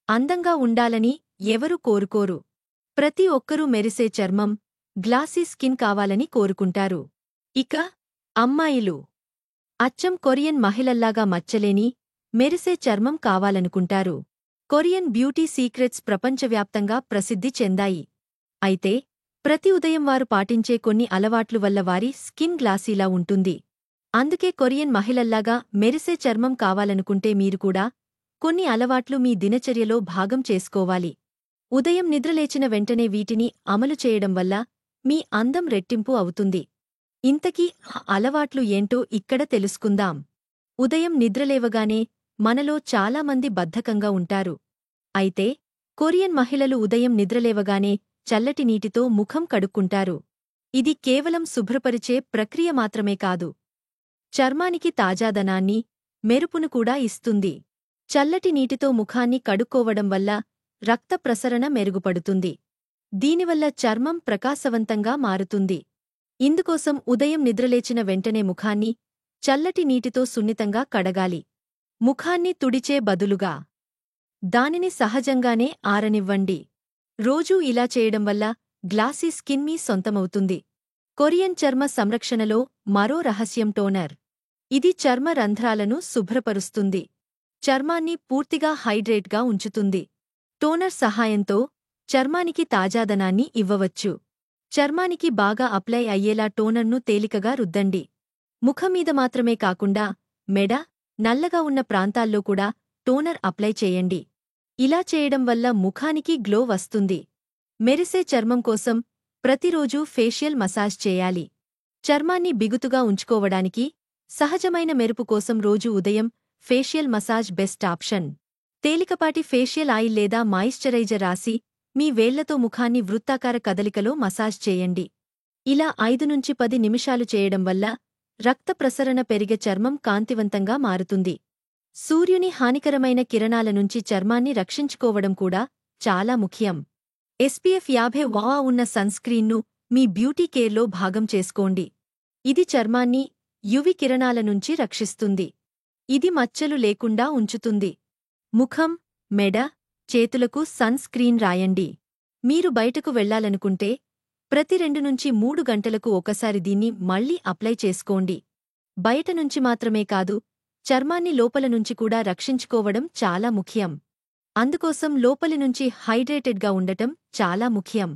అందంగా ఉండాలని ఎవరు కోరుకోరు. ప్రతి ఒక్కరూ మెరిసే చర్మం, గ్లాసీ స్కిన్ కావాలని కోరుకుంటారు. ఇక అమ్మాయిలు అచ్చం కొరియన్ మహిళల్లాగా మచ్చలేని, మెరిసే చర్మం కావాలనుకుంటారు. కొరియన్ బ్యూటీ సీక్రెట్స్ ప్రపంచవ్యాప్తంగా ప్రసిద్ధి చెందాయి. అయితే ప్రతి ఉదయం వారు పాటించే కొన్ని అలవాట్లు వల్ల వారి స్కిన్ గ్లాసీలా ఉంటుంది. అందుకే కొరియన్ మహిళల్లాగా మెరిసే చర్మం కావాలనుకుంటే మీరు కూడా కొన్ని అలవాట్లు మీ దినచర్యలో భాగం చేసుకోవాలి. ఉదయం నిద్రలేచిన వెంటనే వీటిని అమలు చేయడం వల్ల మీ అందం రెట్టింపు అవుతుంది. ఇంతకీ ఆ అలవాట్లు ఏంటో ఇక్కడ తెలుసుకుందాం. ఉదయం నిద్రలేవగానే మనలో చాలామంది బద్ధకంగా ఉంటారు. అయితే కొరియన్ మహిళలు ఉదయం నిద్రలేవగానే చల్లటి నీటితో ముఖం కడుక్కుంటారు. ఇది కేవలం శుభ్రపరిచే ప్రక్రియ మాత్రమే కాదు, చర్మానికి తాజాదనాన్ని, మెరుపును కూడా ఇస్తుంది. చల్లటి నీటితో ముఖాన్ని కడుక్కోవడం వల్ల రక్త ప్రసరణ మెరుగుపడుతుంది. దీనివల్ల చర్మం ప్రకాశవంతంగా మారుతుంది. ఇందుకోసం ఉదయం నిద్రలేచిన వెంటనే ముఖాన్ని చల్లటి నీటితో సున్నితంగా కడగాలి. ముఖాన్ని తుడిచే బదులుగా దానిని సహజంగానే ఆరనివ్వండి. రోజూ ఇలా చేయడం వల్ల గ్లాసీ స్కిన్ మీ సొంతమవుతుంది. కొరియన్ చర్మ సంరక్షణలో మరో రహస్యం టోనర్. ఇది చర్మ రంధ్రాలను శుభ్రపరుస్తుంది. చర్మాన్ని పూర్తిగా హైడ్రేట్గా ఉంచుతుంది. టోనర్ సహాయంతో చర్మానికి తాజాదనాన్ని ఇవ్వవచ్చు. చర్మానికి బాగా అప్లై అయ్యేలా టోనర్ను తేలికగా రుద్దండి. ముఖమీద మాత్రమే కాకుండా మెడ, నల్లగా ఉన్న ప్రాంతాల్లో కూడా టోనర్ అప్లై చేయండి. ఇలా చేయడం వల్ల ముఖానికి గ్లో వస్తుంది. మెరిసే చర్మం కోసం ప్రతిరోజూ ఫేషియల్ మసాజ్ చేయాలి. చర్మాన్ని బిగుతుగా ఉంచుకోవడానికి, సహజమైన మెరుపు కోసం రోజు ఉదయం ఫేషియల్ మసాజ్ బెస్ట్ ఆప్షన్. తేలికపాటి ఫేషియల్ ఆయిల్ లేదా మాయిశ్చరైజర్ రాసి మీ వేళ్లతో ముఖాన్ని వృత్తాకార కదలికలో మసాజ్ చేయండి. ఇలా 5-10 నిమిషాలు చేయడం వల్ల రక్త ప్రసరణ పెరిగే చర్మం కాంతివంతంగా మారుతుంది. సూర్యుని హానికరమైన కిరణాల నుంచి చర్మాన్ని రక్షించుకోవడం కూడా చాలా ముఖ్యం. SPF 50 ఉన్న సన్స్క్రీన్ను మీ బ్యూటీ కేర్లో భాగం చేసుకోండి. ఇది చర్మాన్ని యువి కిరణాల నుంచి రక్షిస్తుంది. ఇది మచ్చలు లేకుండా ఉంచుతుంది. ముఖం, మెడ, చేతులకు సన్ స్క్రీన్ రాయండి. మీరు బయటకు వెళ్లాలనుకుంటే ప్రతి 2-3 గంటలకు ఒకసారి దీన్ని మళ్లీ అప్లై చేసుకోండి. బయట నుంచి మాత్రమే కాదు, చర్మాన్ని లోపల నుంచి కూడా రక్షించుకోవడం చాలా ముఖ్యం. అందుకోసం లోపలి నుంచి హైడ్రేటెడ్గా ఉండటం చాలా ముఖ్యం.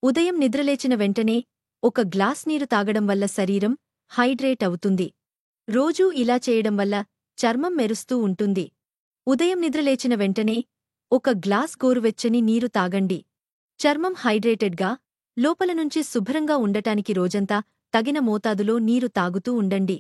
ఉదయం నిద్రలేచిన వెంటనే ఒక గ్లాస్ నీరు తాగడం వల్ల శరీరం హైడ్రేట్ అవుతుంది. రోజూ ఇలా చేయడం వల్ల చర్మం మెరుస్తూ ఉంటుంది. ఉదయం నిద్రలేచిన వెంటనే ఒక గ్లాస్ గోరువెచ్చని నీరు తాగండి. చర్మం హైడ్రేటెడ్గా, లోపల నుంచి శుభ్రంగా ఉండటానికి రోజంతా తగిన మోతాదులో నీరు తాగుతూ ఉండండి.